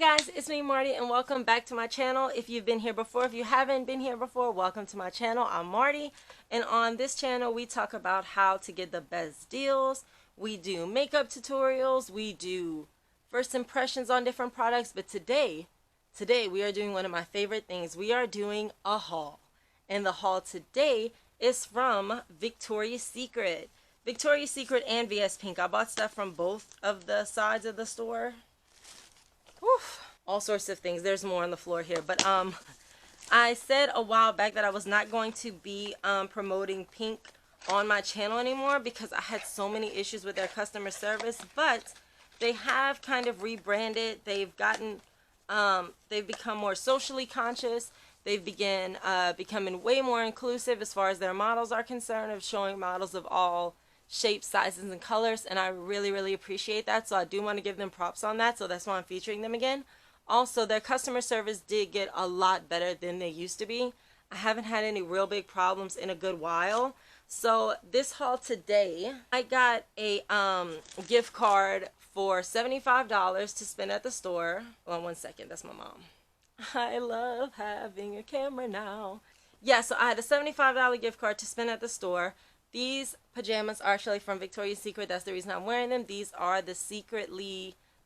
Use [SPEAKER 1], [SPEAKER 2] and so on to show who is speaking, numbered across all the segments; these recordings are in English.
[SPEAKER 1] guys, it's me Marty and welcome back to my channel. If you've been here before, if you haven't been here before, welcome to my channel. I'm Marty, and on this channel we talk about how to get the best deals. We do makeup tutorials, we do first impressions on different products, but today we are doing one of my favorite things. We are doing a haul, and the haul today is from Victoria's Secret. Victoria's Secret and VS Pink. I bought stuff from both of the sides of the store. Oof, all sorts of things. There's more on the floor here, but I said a while back that I was not going to be promoting Pink on my channel anymore because I had so many issues with their customer service, but they have kind of rebranded. They've become more socially conscious. They've begun becoming way more inclusive as far as their models are concerned, of showing models of all shapes, sizes, and colors, and I really appreciate that, so I do want to give them props on that, so that's why I'm featuring them again. Also, their customer service did get a lot better than they used to be. I haven't had any real big problems in a good while. So this haul today, I got a gift card for $75 to spend at the store. Hold on one second, that's my mom. I love having a camera now. Yeah, so I had a $75 gift card to spend at the store. These pajamas are actually from Victoria's Secret. That's the reason I'm wearing them. These are the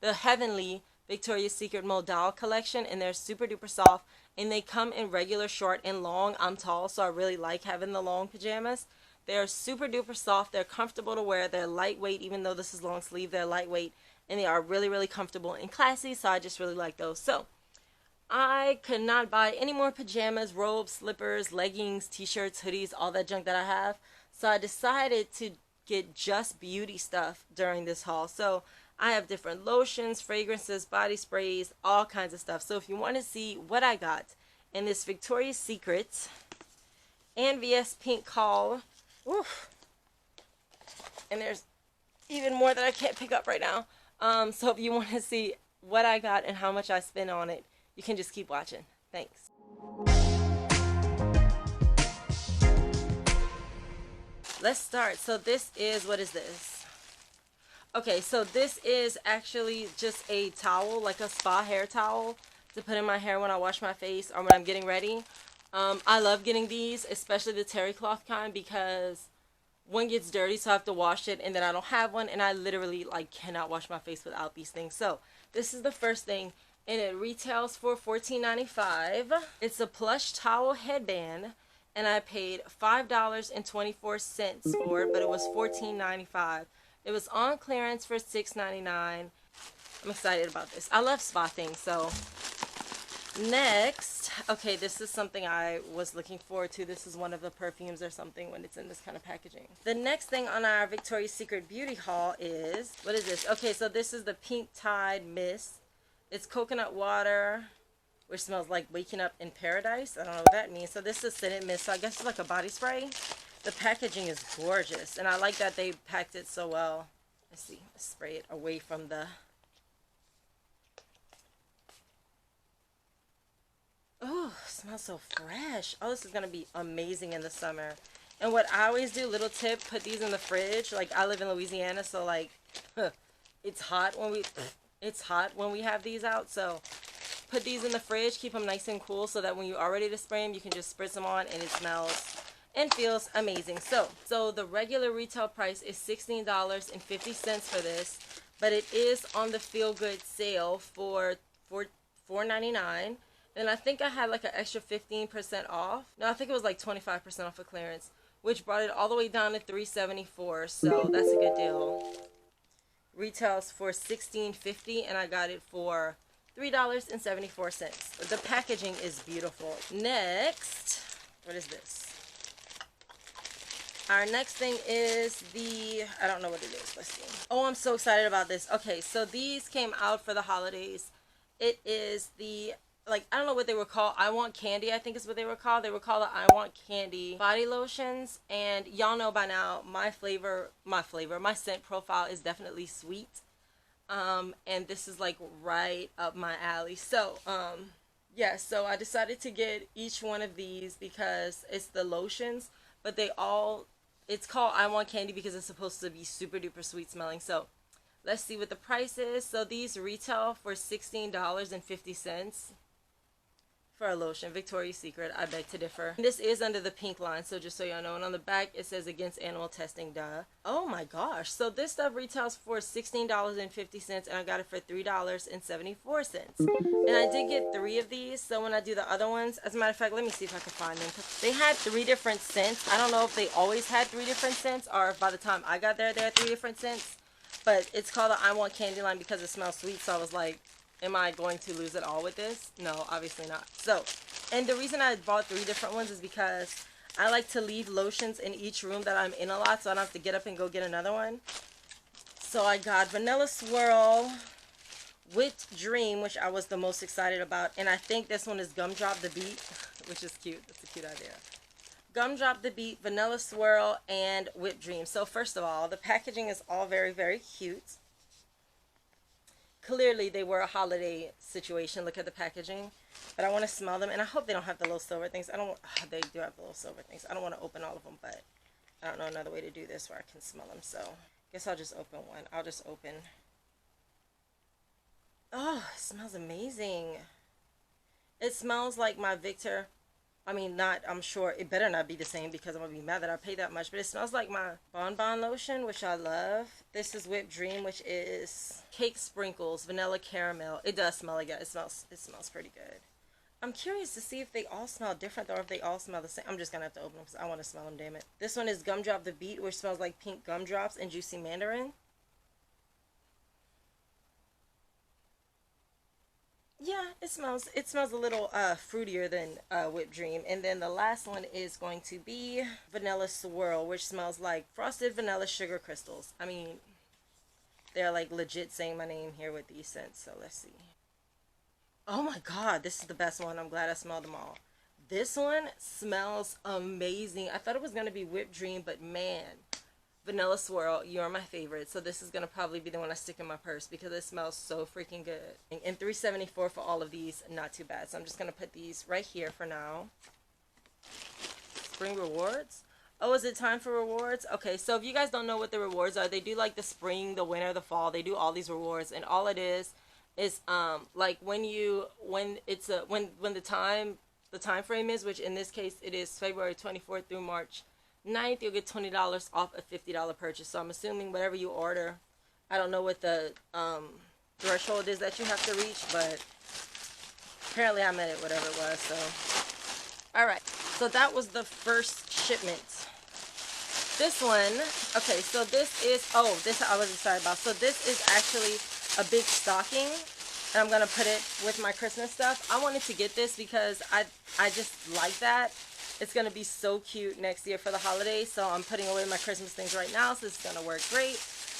[SPEAKER 1] Heavenly Victoria's Secret Modal collection, and they're super duper soft, and they come in regular, short, and long. I'm tall, so I really like having the long pajamas. They're super duper soft. They're comfortable to wear. They're lightweight, even though this is long sleeve. They're lightweight, and they are really comfortable and classy, so I just really like those. So I could not buy any more pajamas, robes, slippers, leggings, t-shirts, hoodies, all that junk that I have. So I decided to get just beauty stuff during this haul. So I have different lotions, fragrances, body sprays, all kinds of stuff. So if you want to see what I got in this Victoria's Secret and VS Pink haul, oof, and there's even more that I can't pick up right now. So if you want to see what I got and how much I spent on it, you can just keep watching. Thanks. Let's start. So this is, what is this? Okay, so this is actually just a towel, like a spa hair towel to put in my hair when I wash my face or when I'm getting ready. I love getting these, especially the terry cloth kind, because one gets dirty, so I have to wash it, and then I don't have one, and I literally cannot wash my face without these things. So this is the first thing, and it retails for $14.95. It's a plush towel headband, and I paid $5.24 for it, but it was $14.95. It was on clearance for $6.99. I'm excited about this. I love spa things. So next, okay, this is something I was looking forward to. This is one of the perfumes or something when it's in this kind of packaging. The next thing on our Victoria's Secret beauty haul is, what is this? Okay, so this is the Pink Tide Mist. It's coconut water, which smells like waking up in paradise. I don't know what that means. So this is scented mist. So I guess it's like a body spray. The packaging is gorgeous, and I like that they packed it so well. Let's see. Let's spray it away from the... Oh, it smells so fresh. Oh, this is going to be amazing in the summer. And what I always do, little tip, put these in the fridge. Like, I live in Louisiana, so it's hot when we have these out. So put these in the fridge, keep them nice and cool, so that when you are ready to spray them, you can just spritz them on, and it smells and feels amazing. So the regular retail price is $16.50 for this, but it is on the Feel Good sale for $4.99. And I think I had like an extra 15% off. No, I think it was like 25% off of clearance, which brought it all the way down to $3.74. So that's a good deal. Retails for $16.50, and I got it for $3.74. The packaging is beautiful. Next, what is this? Our next thing is I don't know what it is. Let's see. Oh, I'm so excited about this. Okay, so these came out for the holidays. It is I don't know what they were called. I Want Candy, I think is what they were called. They were called the I Want Candy body lotions. And y'all know by now, my scent profile is definitely sweet. And this is like right up my alley. So, yeah, so I decided to get each one of these because it's the lotions, but it's called I Want Candy because it's supposed to be super duper sweet smelling. So Let's see what the price is. So these retail for $16.50 for a lotion. Victoria's Secret, I beg to differ. This is under the pink line, so just so y'all know. And on the back, it says against animal testing, duh. Oh my gosh. So this stuff retails for $16.50, and I got it for $3.74. And I did get 3 of these, so when I do the other ones, as a matter of fact, let me see if I can find them. They had 3 different scents. I don't know if they always had 3 different scents, or if by the time I got there had 3 different scents. But it's called the I Want Candy line because it smells sweet, so I was like, am I going to lose it all with this? No, obviously not. So, and the reason I bought 3 different ones is because I like to leave lotions in each room that I'm in a lot, so I don't have to get up and go get another one. So I got Vanilla Swirl, Whipped Dream, which I was the most excited about, and I think this one is Gumdrop the Beat, which is cute. That's a cute idea. Gumdrop the Beat, Vanilla Swirl, and Whipped Dream. So first of all, the packaging is all very, very cute. Clearly, they were a holiday situation. Look at the packaging. But I want to smell them. And I hope they don't have the little silver things. I don't... they do have the little silver things. I don't want to open all of them. But I don't know another way to do this where I can smell them. So, I guess I'll just open one. I'll just open... Oh, it smells amazing. It smells like my Victor... I mean, not... I'm sure it better not be the same because I'm going to be mad that I paid that much. But it smells like my Bon Bon lotion, which I love. This is Whipped Dream, which is cake sprinkles, vanilla caramel. It does smell like that. It smells pretty good. I'm curious to see if they all smell different or if they all smell the same. I'm just going to have to open them because I want to smell them, damn it. This one is Gumdrop the Beat, which smells like pink gumdrops and juicy mandarin. Yeah, it smells a little fruitier than Whipped Dream. And then the last one is going to be Vanilla Swirl, which smells like frosted vanilla sugar crystals. I mean, they're like legit saying my name here with these scents. So let's see. Oh my god, this is the best one. I'm glad I smelled them all. This one smells amazing. I thought it was going to be Whipped Dream, but man, Vanilla Swirl, you're my favorite. So this is going to probably be the one I stick in my purse because it smells so freaking good. And $3.74 for all of these, not too bad. So I'm just going to put these right here for now. Spring rewards? Oh, is it time for rewards? Okay, so if you guys don't know what the rewards are, they do like the spring, the winter, the fall. They do all these rewards, and all it is like when the time frame is, which in this case it is February 24th through March 9th, you'll get $20 off a $50 purchase. So I'm assuming whatever you order, I don't know what the threshold is that you have to reach, but apparently I met it, whatever it was. So alright, so that was the first shipment. This one, okay, so this is, oh, this I was excited about. So this is actually a big stocking, and I'm gonna put it with my Christmas stuff. I wanted to get this because I just like that. It's going to be so cute next year for the holidays. So I'm putting away my Christmas things right now. So this is going to work great.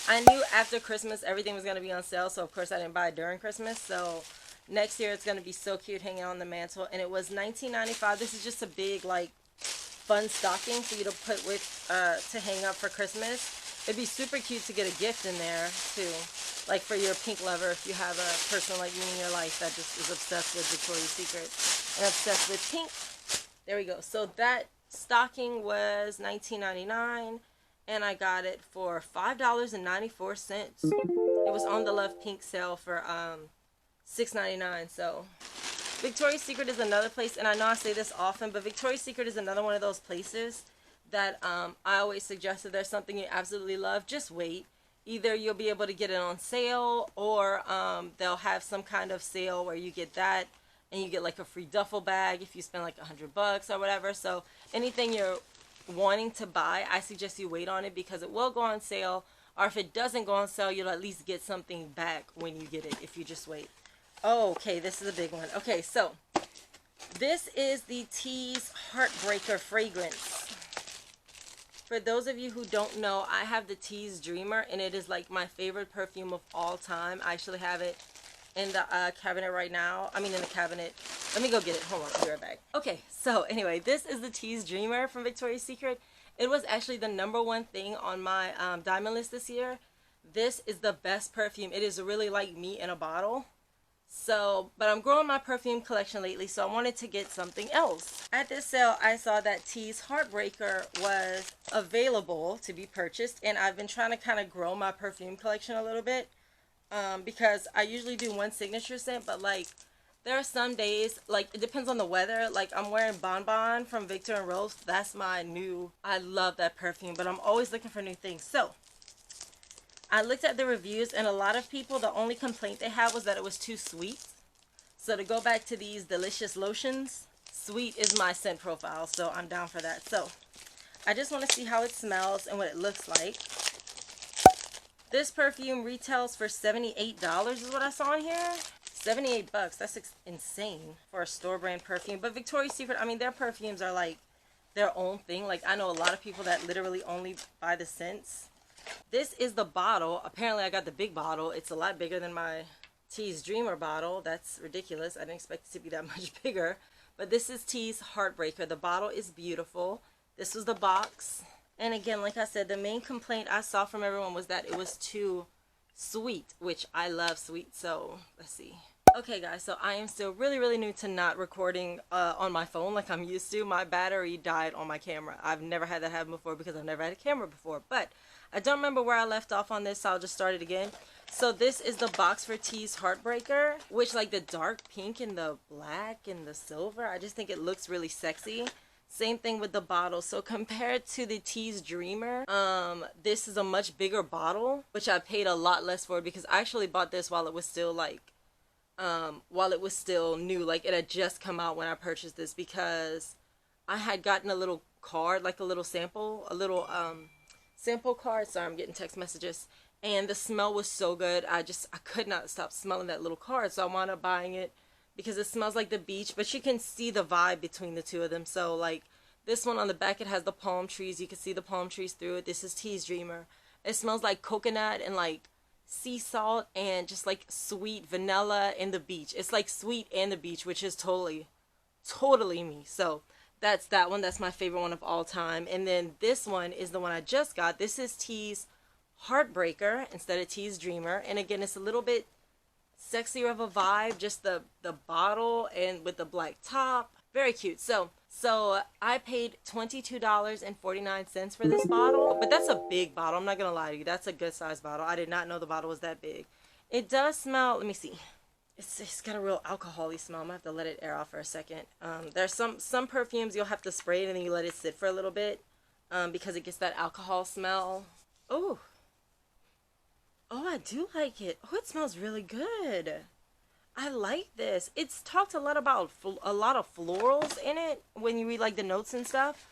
[SPEAKER 1] I knew after Christmas everything was going to be on sale. So of course I didn't buy it during Christmas. So next year it's going to be so cute hanging on the mantle. And it was $19.95. This is just a big like fun stocking for you to put with to hang up for Christmas. It'd be super cute to get a gift in there too. Like for your pink lover, if you have a person like me in your life that just is obsessed with Victoria's Secret and obsessed with pink. There we go. So that stocking was $19.99, and I got it for $5.94. It was on the Love Pink sale for $6.99. So Victoria's Secret is another place, and I know I say this often, but Victoria's Secret is another one of those places that I always suggest if there's something you absolutely love, just wait. Either you'll be able to get it on sale, or they'll have some kind of sale where you get that and you get like a free duffel bag if you spend like $100 or whatever. So anything you're wanting to buy, I suggest you wait on it because it will go on sale, or if it doesn't go on sale, you'll at least get something back when you get it if you just wait. Oh, okay, this is a big one. Okay, so this is the Tease Heartbreaker fragrance. For those of you who don't know, I have the Tease Dreamer, and it is like my favorite perfume of all time. I actually have it in the cabinet right now. I mean, in the cabinet. Let me go get it. Hold on, I'll be right back. Okay, so anyway, this is the Tease Dreamer from Victoria's Secret. It was actually the #1 thing on my diamond list this year. This is the best perfume. It is really like me in a bottle. So, but I'm growing my perfume collection lately, so I wanted to get something else. At this sale, I saw that Tease Heartbreaker was available to be purchased, and I've been trying to kind of grow my perfume collection a little bit. because I usually do one signature scent, but like there are some days, like it depends on the weather. Like I'm wearing Bon Bon from Victor and Rose. That's my new, I love that perfume, but I'm always looking for new things. So I looked at the reviews, and a lot of people, the only complaint they had was that it was too sweet. So to go back to these delicious lotions, sweet is my scent profile, so I'm down for that. So I just want to see how it smells and what it looks like. This perfume retails for $78 is what I saw in here. 78 bucks. That's insane for a store brand perfume. But Victoria's Secret, I mean, their perfumes are like their own thing. Like I know a lot of people that literally only buy the scents. This is the bottle. Apparently I got the big bottle. It's a lot bigger than my Tease Dreamer bottle. That's ridiculous. I didn't expect it to be that much bigger. But this is Tease Heartbreaker. The bottle is beautiful. This was the box. And again, like I said, the main complaint I saw from everyone was that it was too sweet, which I love sweet. So let's see. Okay guys, so I am still really new to not recording on my phone like I'm used to. My battery died on my camera. I've never had that happen before because I've never had a camera before. But I don't remember where I left off on this, so I'll just start it again. So this is the box for Tease Heartbreaker, which like the dark pink and the black and the silver, I just think it looks really sexy. Same thing with the bottle. So compared to the Tease Dreamer, this is a much bigger bottle, which I paid a lot less for because I actually bought this while it was still like, while it was still new. Like it had just come out when I purchased this because I had gotten a little card, like a little sample, sample card. Sorry, I'm getting text messages. And the smell was so good. I could not stop smelling that little card. So I wound up buying it because it smells like the beach, but you can see the vibe between the two of them. So like this one on the back, it has the palm trees. You can see the palm trees through it. This is Tease Dreamer. It smells like coconut and like sea salt and just like sweet vanilla and the beach. It's like sweet and the beach, which is totally me. So that's that one. That's my favorite one of all time. And then this one is the one I just got. This is Tease Heartbreaker instead of Tease Dreamer. And again, it's a little bit sexier of a vibe, just the bottle and with the black top. Very cute. So I paid $22.49 for this bottle, but that's a big bottle. I'm not gonna lie to you, that's a good size bottle. I did not know the bottle was that big. It does smell, let me see, it's got a real alcohol-y smell. I'm gonna have to let it air out for a second. There's some perfumes you'll have to spray it and then you let it sit for a little bit because it gets that alcohol smell. Oh, I do like it. Oh, it smells really good. I like this. It's talked a lot about a lot of florals in it when you read like the notes and stuff,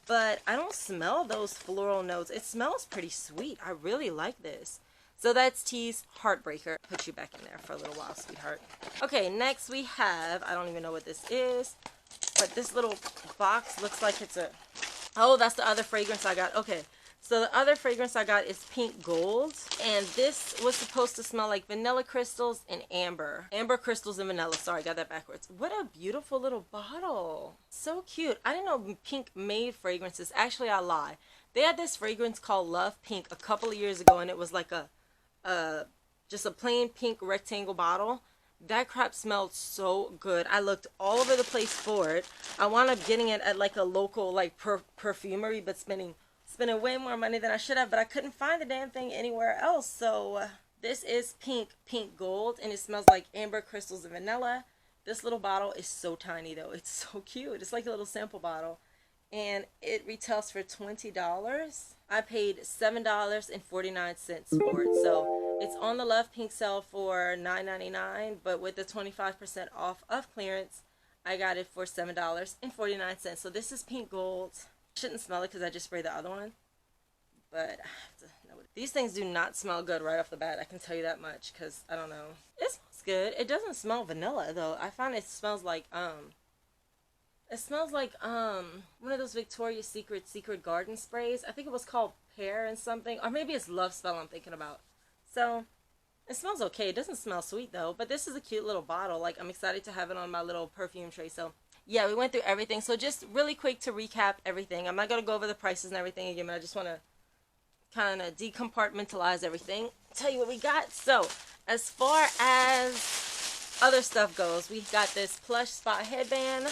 [SPEAKER 1] but I don't smell those floral notes. It smells pretty sweet. I really like this. So that's Tease Heartbreaker. Put you back in there for a little while, sweetheart. Okay, next we have, I don't even know what this is, but this little box looks like it's a, oh, that's the other fragrance I got. Okay. So the other fragrance I got is Pink Gold, and this was supposed to smell like vanilla crystals and amber. Amber crystals and vanilla. Sorry, I got that backwards. What a beautiful little bottle. So cute. I didn't know Pink made fragrances. Actually, I lie. They had this fragrance called Love Pink a couple of years ago, and it was like just a plain pink rectangle bottle. That crap smelled so good. I looked all over the place for it. I wound up getting it at like a local like perfumery, but spending way more money than I should have, but I couldn't find the damn thing anywhere else. So this is Pink Gold, and it smells like amber crystals and vanilla. This little bottle is so tiny though. It's so cute. It's like a little sample bottle, and it retails for $20. I paid $7.49 for it. So it's on the Love Pink sale for $9.99, but with the 25% off of clearance, I got it for $7.49. So this is Pink Gold. Shouldn't smell it because I just sprayed the other one, but I have to know it. These things do not smell good right off the bat. I can tell you that much because I don't know. It smells good. It doesn't smell vanilla though. I find it smells like one of those Victoria's Secret garden sprays. I think it was called Pear and something, or maybe it's Love Spell I'm thinking about. So it smells okay. It doesn't smell sweet though, but this is a cute little bottle. Like I'm excited to have it on my little perfume tray. So yeah, we went through everything. So just really quick to recap everything. I'm not going to go over the prices and everything again, but I just want to kind of decompartmentalize everything. Tell you what we got. So as far as other stuff goes, we got this plush spot headband.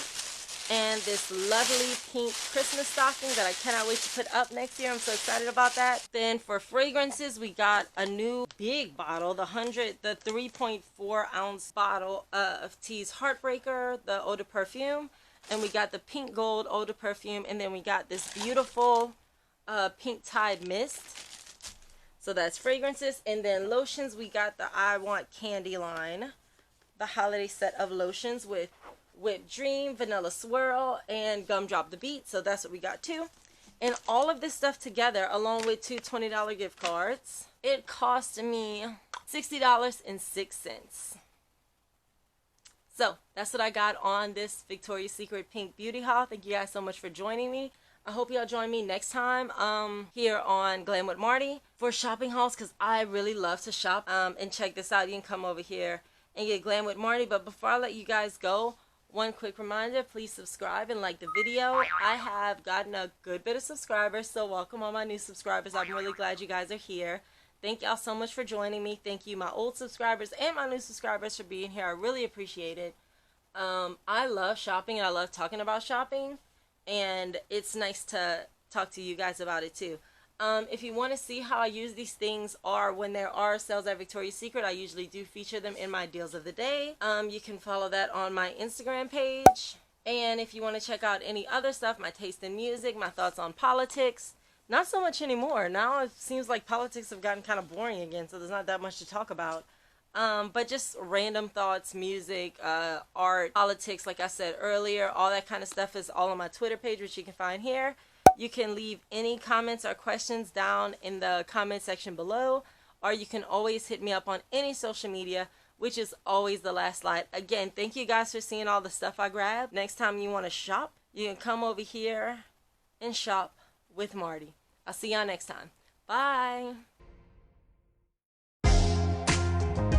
[SPEAKER 1] and this lovely pink Christmas stocking that I cannot wait to put up next year. I'm so excited about that. Then for fragrances, we got a new big bottle, the 3.4 ounce bottle of Tease Heartbreaker, the eau de perfume. And we got the pink gold eau de perfume. And then we got this beautiful pink Tide mist. So that's fragrances. And then lotions, we got the I Want Candy line, the holiday set of lotions with Whipped Dream, Vanilla Swirl, and Gumdrop the Beat. So that's what we got too. And all of this stuff together, along with two $20 gift cards, it cost me $60.06. So that's what I got on this Victoria's Secret Pink Beauty haul. Thank you guys so much for joining me. I hope y'all join me next time here on Glam with Marty for shopping hauls, because I really love to shop. And check this out. You can come over here and get Glam with Marty. But before I let you guys go, one quick reminder, please subscribe and like the video. I have gotten a good bit of subscribers, so welcome all my new subscribers. I'm really glad you guys are here. Thank y'all so much for joining me. Thank you, my old subscribers and my new subscribers, for being here. I really appreciate it. I love shopping and I love talking about shopping, and it's nice to talk to you guys about it too. If you want to see how I use these things, or when there are sales at Victoria's Secret, I usually do feature them in my deals of the day. You can follow that on my Instagram page. And if you want to check out any other stuff, my taste in music, my thoughts on politics, not so much anymore. Now it seems like politics have gotten kind of boring again, so there's not that much to talk about. But just random thoughts, music, art, politics, like I said earlier, all that kind of stuff is all on my Twitter page, which you can find here. You can leave any comments or questions down in the comment section below, or you can always hit me up on any social media, which is always the last slide. Again, thank you guys for seeing all the stuff I grabbed. Next time you want to shop, you can come over here and shop with Marty. I'll see y'all next time. Bye.